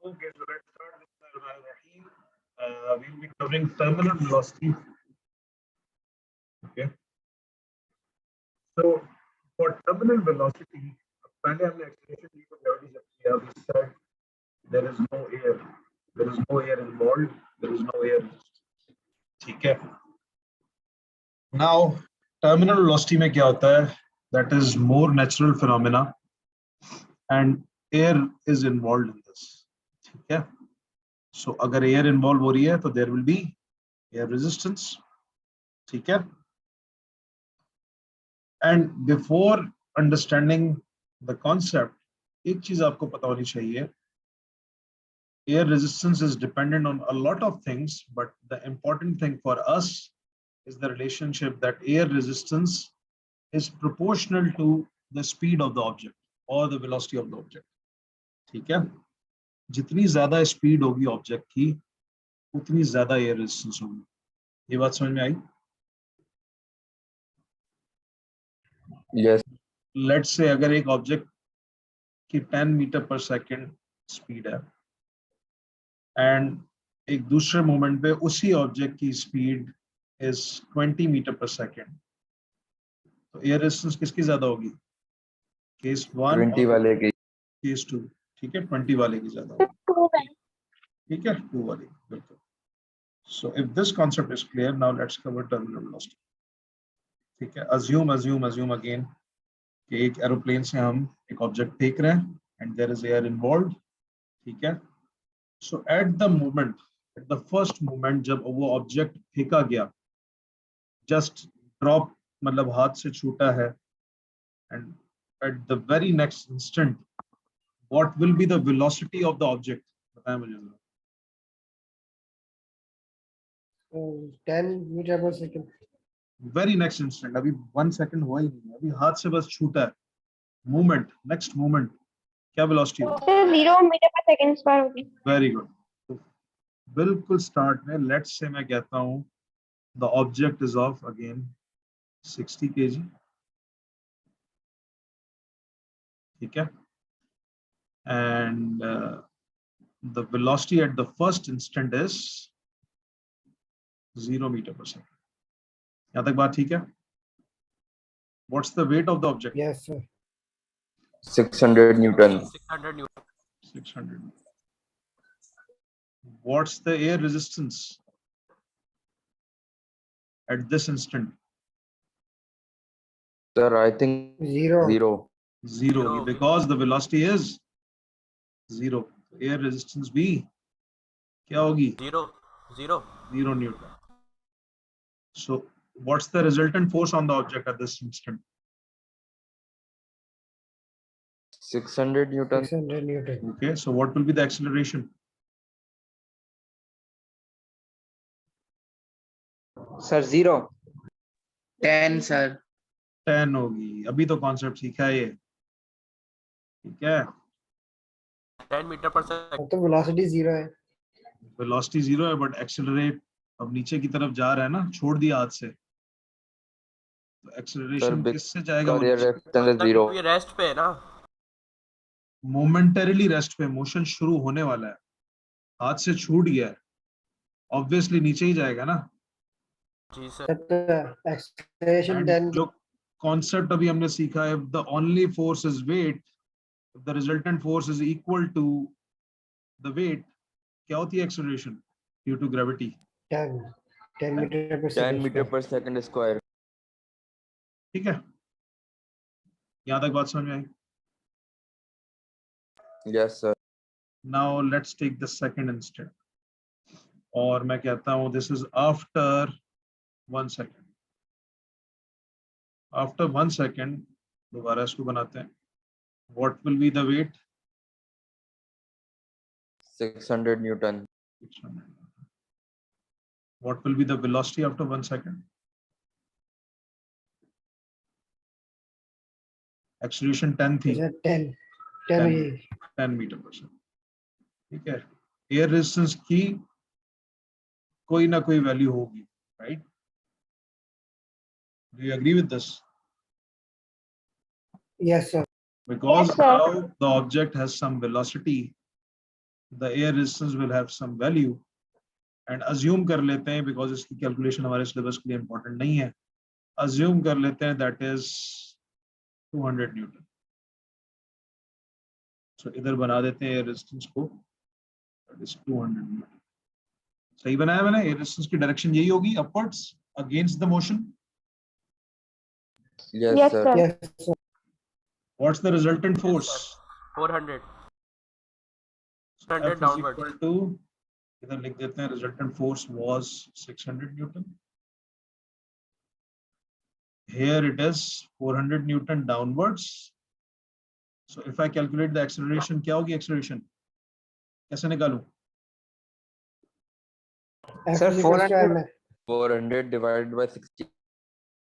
Okay, so let's start with Bismillahir-Rahmanir-Rahim. We will be covering terminal velocity. Okay. So for terminal velocity, पहले हमने acceleration की को gravity जब किया, we said there is no air. There is no air involved. There is no air resistance. ठीक है. Now terminal velocity में क्या होता है? That is more natural phenomena, and air is involved in this. ठीक है. So अगर air involved हो रही है तो there will be air resistance. ठीक है. And before understanding the concept, एक चीज आपको पता होनी चाहिए. Air resistance is dependent on a lot of things, but the important thing for us is the relationship that air resistance is proportional to the speed of the object or the velocity of the object. ठीक है. जितनी ज्यादा speed होगी object की उतनी ज्यादा air resistance होगी. ये बात समझ में आई? Yes. लेट्स से अगर एक ऑब्जेक्ट की 10 मीटर पर सेकंड स्पीड है एंड एक दूसरे मोमेंट पे उसी ऑब्जेक्ट की speed is 20 metre per second, तो एयर रेजिस्टेंस किसकी ज्यादा होगी? केस 1 20 वाले की. केस 2. ठीक है. 20 वाले की ज्यादा होगी. ठीक है. 2 वाले. बिल्कुल. So if this concept is clear, now let's cover terminal velocity. ठीक है. assume again कि एक एरोप्लेन से हम एक ऑब्जेक्ट फेंक रहे हैं and there is air involved. ठीक है. So at the first moment जब वो ऑब्जेक्ट फेंका गया, just drop मतलब हाथ से छूटा है, and at the very next instant what will be the velocity of the object? बताएं मुझे जरा. 10 meter per second. Very next instant. अभी 1 सेकंड हुआ ही नहीं, अभी हाथ से बस छूटा है. मूवमेंट, नेक्स्ट मूवमेंट क्या वेलोसिटी होगी? 0 मीटर पर सेकंड पर होगी. Very good. तो बिल्कुल स्टार्ट में लेट्स से मैं कहता हूं the object is of again 60 kg. ठीक है. And the velocity at the first instant is 0 meter per second. यहां तक बात ठीक है? What's the weight of the object? Yes sir. 600 Newton. 600. What's the air resistance at this instant? Sir, I think 0. Zero, because the velocity is 0. Air resistance भी क्या होगी? 0 Newton. So what's the resultant force on the object at this instant? 600 Newton. 600 Newton. Okay, so what will be the acceleration? Sir 0. 10 sir. 10 होगी. अभी तो concept सीखा है ये. ठीक है. 10 मीटर पर सेकंड. तो वेलोसिटी 0 है. वेलोसिटी 0 है बट एक्सेलरेट अब नीचे की तरफ जा रहा है ना, छोड़ दिया हाथ से, तो एक्सेलरेशन किससे जाएगा? Zero. ये रेस्ट पे है ना, मोमेंटरीली रेस्ट पे. मोशन शुरू होने वाला है, हाथ से छूट गया है, ऑब्वियसली नीचे ही जाएगा ना. जी सर. Acceleration And 10. जो कॉन्सेप्ट अभी हमने सीखा है, the only force is weight, the resultant force is equal to the weight. क्या होती है acceleration due to gravity? 10 meter per 10 second. meter per second square. ठीक है. यहां तक बात समझ में आई? Yes, sir. Now let's take the second instant. और मैं कहता हूं this is after 1 second. After 1 second दोबारा इसको बनाते हैं. What will be the weight? 600 Newton. 600. What will be the velocity after 1 second? Acceleration 10 थी. 10 मीटर पर सेकंड. ठीक है. एयर रेजिस्टेंस की कोई ना कोई वैल्यू होगी, right? Do you agree with this? Yes sir. Because Yes, sir. now the object has some velocity, the air resistance will have some value and assume कर लेते हैं because इसकी calculation हमारे syllabus के लिए important नहीं है, assume कर लेते हैं that is 200 Newton. So इधर बना देते हैं air resistance को, that is 200 Newton. सही बनाया मैंने? air resistance की direction यही होगी, upwards against the motion. Yes, Yes, sir. sir. Yes, sir. What's the resultant force? 400 F 100 is downwards. equal to, इधर लिख देते हैं resultant force was 600 Newton. Here it is 400 Newton downwards. So if I calculate the acceleration, क्या होगी acceleration? कैसे निकालूं? F Sir, is equal to 400. ma. 400 divided by 60.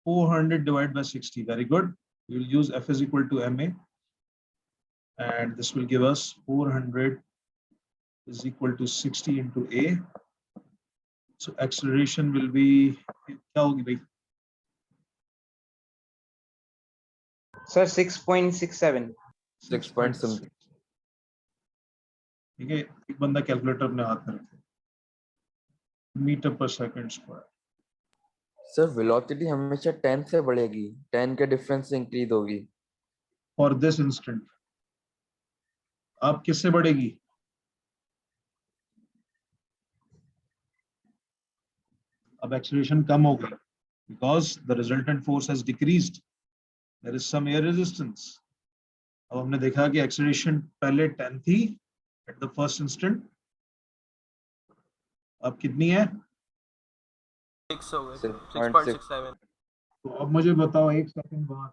400 divided by 60. Very good. We will use F is equal to ma, and this will give us 400 is equal to 60 into a. So acceleration will be, क्या होगी भाई? Sir, 6.67. 6 point something. ठीक है, एक बंदा calculator अपने हाथ में रखे, metre per second square. Sir velocity हमेशा 10 से बढ़ेगी, 10 के डिफरेंस से इंक्रीज होगी. फॉर दिस इंस्टेंट अब किससे बढ़ेगी? अब एक्सीलरेशन कम हो गई because the resultant force has decreased, there is some air resistance. अब हमने देखा कि एक्सीलरेशन पहले 10 थी एट द फर्स्ट इंस्टेंट, अब कितनी है? 6 हो गए 6.6. 6.67. तो अब मुझे बताओ एक सेकंड बाद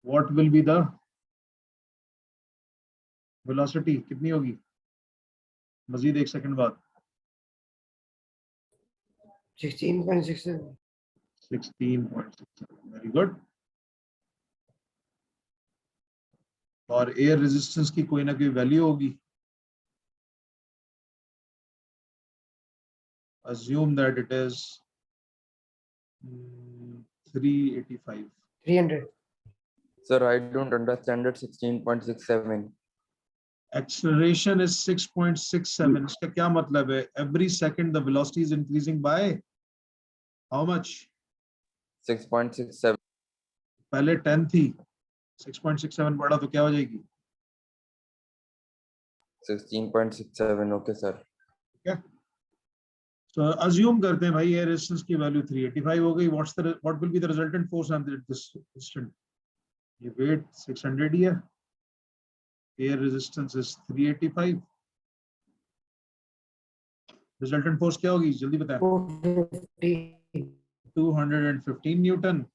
what will be the velocity, कितनी होगी मजीद एक सेकंड बाद? 16.67. 16.67. Very good. और एयर रेजिस्टेंस की कोई ना कोई वैल्यू होगी. assume that it is 385. 300. Sir, I don't understand that 16.67. Acceleration is 6.67. इसका क्या मतलब है? Every second the velocity is increasing by how much? 6.67. पहले 10 थी, 6.67 बढ़ा तो क्या हो जाएगी? 16.67. Okay, sir. क्या? So assume करते हैं भाई air resistance की वैल्यू 385 हो गई. What will be the resultant force at this instant? ये weight 600 ही है, air resistance is 385. Resultant force क्या होगी जल्दी बताएं? 250. 215 न्यूटन.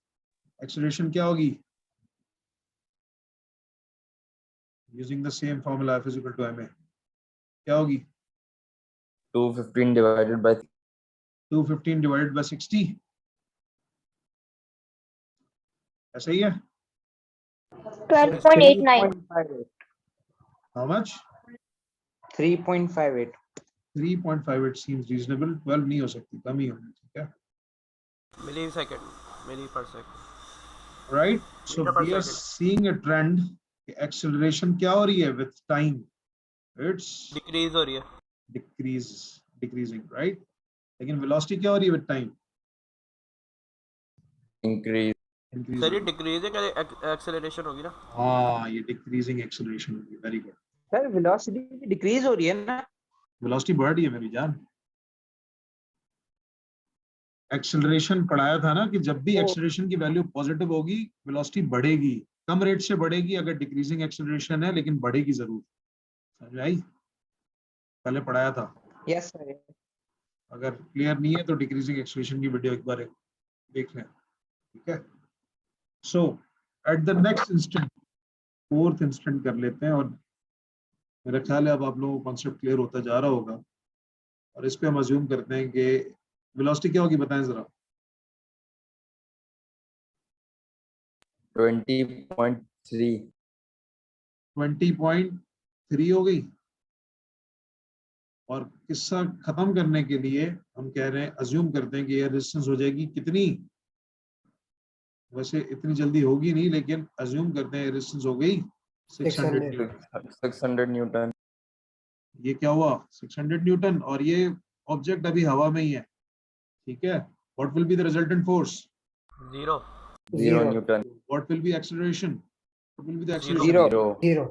Acceleration क्या होगी? Using the same formula F is equal to ma. क्या होगी? 215 divided by 215 divided by 60. ऐसा ही है? 12.89. 3.58. How much? 3.58. 3.58 seems reasonable. 12 नहीं हो सकती, कम ही होगी. ठीक है? milli per second. Right? So Meter per we are second. seeing a trend. Acceleration क्या हो रही है with time? It's Decrease हो रही है. decreasing, right? लेकिन velocity क्या हो रही है with time? increase. Increasing. Sir ये decreasing acceleration होगी ना? हाँ, ये decreasing acceleration होगी. Very good. Sir, velocity decrease हो रही है ना? वेलोसिटी बढ़ रही है मेरी जान. एक्सेलरेशन पढ़ाया था ना कि जब भी एक्सेलरेशन की वैल्यू पॉजिटिव होगी वेलोसिटी बढ़ेगी, कम रेट से बढ़ेगी अगर डिक्रीजिंग एक्सेलरेशन है, लेकिन बढ़ेगी जरूर. समझ आई? पहले पढ़ाया था. Yes, sir. अगर क्लियर नहीं है तो डिक्रीजिंग एक्सेलरेशन की वीडियो एक बार देख लें. ठीक है? So at the next instant, fourth instant कर लेते हैं, और मेरा ख्याल है अब आप लोगों को कॉन्सेप्ट क्लियर होता जा रहा होगा. और इस पे हम अज्यूम करते हैं कि वेलोसिटी क्या होगी, बताएं जरा. 20.3. 20.3 हो गई. और किस्सा खत्म करने के लिए हम कह रहे हैं, अज्यूम करते हैं कि एयर रेजिस्टेंस हो जाएगी कितनी. वैसे इतनी जल्दी होगी नहीं, लेकिन अज्यूम करते हैं एयर रेजिस्टेंस हो गई 600 600. न्यूटन. 600 Newton. ये क्या हुआ 600 न्यूटन, और ये ऑब्जेक्ट अभी हवा में ही है, ठीक है। What will be the resultant force, 0. 0 newton. What will be acceleration, what will be the Zero. Acceleration, 0 0.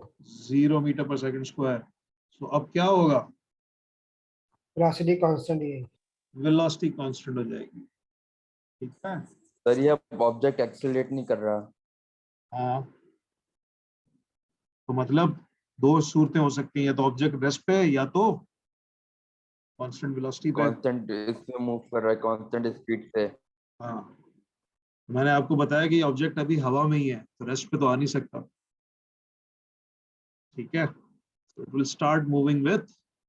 0 meter per second square. So अब क्या होगा, Velocity constant ये. वेलोसिटी कांस्टेंट हो जाएगी, ठीक है। सर ये ऑब्जेक्ट एक्सेलरेट नहीं कर रहा। हाँ, तो मतलब दो सूरतें हो सकती हैं, या तो ऑब्जेक्ट रेस्ट पे है या तो कांस्टेंट वेलोसिटी पे। कांस्टेंट इससे मूव कर रहा है कांस्टेंट स्पीड से। हाँ, मैंने आपको बताया कि ऑब्जेक्ट अभी हवा में ही है, तो रेस्ट पे तो आ नहीं सकता, ठीक है। So it will start moving with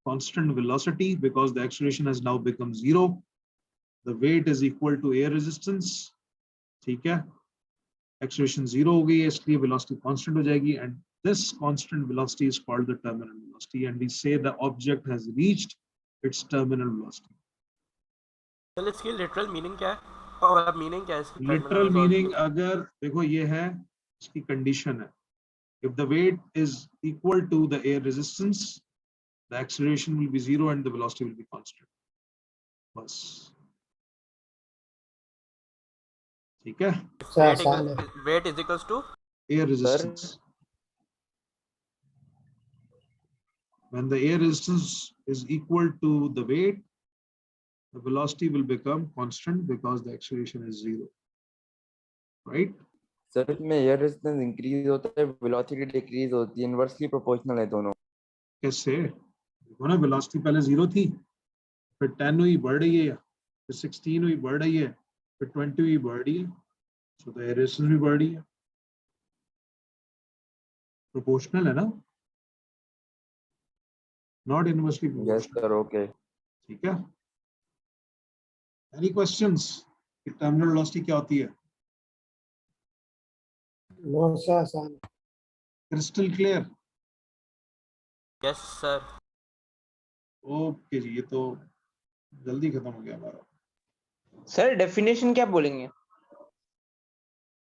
constant velocity because the acceleration has now become 0. The weight is equal to air resistance, ठीक है। Acceleration 0 हो गई है, इसलिए velocity constant हो जाएगी, and this constant velocity is called the terminal velocity, and we say the object has reached its terminal velocity. चल इसकी लिटरल मीनिंग क्या है, और मीनिंग क्या है इसकी? Literal meaning अगर देखो ये है, इसकी कंडीशन है, if the weight is equal to the air resistance, the acceleration will be 0 and the velocity will be constant. बस, ठीक है। सर आसान है. Weight is equals to Air resistance. When the air resistance is equal to the weight, the velocity will become constant because the acceleration is 0. Right? Sir इसमें air resistance increase होता है, velocity decrease होती है, inversely proportional है दोनों। कैसे? देखो ना, वेलोसिटी पहले 0 थी, फिर 10 हुई, बढ़ रही है, फिर 16 हुई, बढ़ रही है, फिर 20 हुई, बढ़ रही है, so the air resistance भी बढ़ रही है, प्रोपोर्शनल है ना, not inversely yes proportional, sir okay. ठीक है। एनी क्वेश्चंस कि टर्मिनल वेलोसिटी क्या होती है? नो सर आसान. Crystal clear? Yes sir. Okay जी, ये तो जल्दी खत्म हो गया हमारा। सर डेफिनेशन क्या बोलेंगे?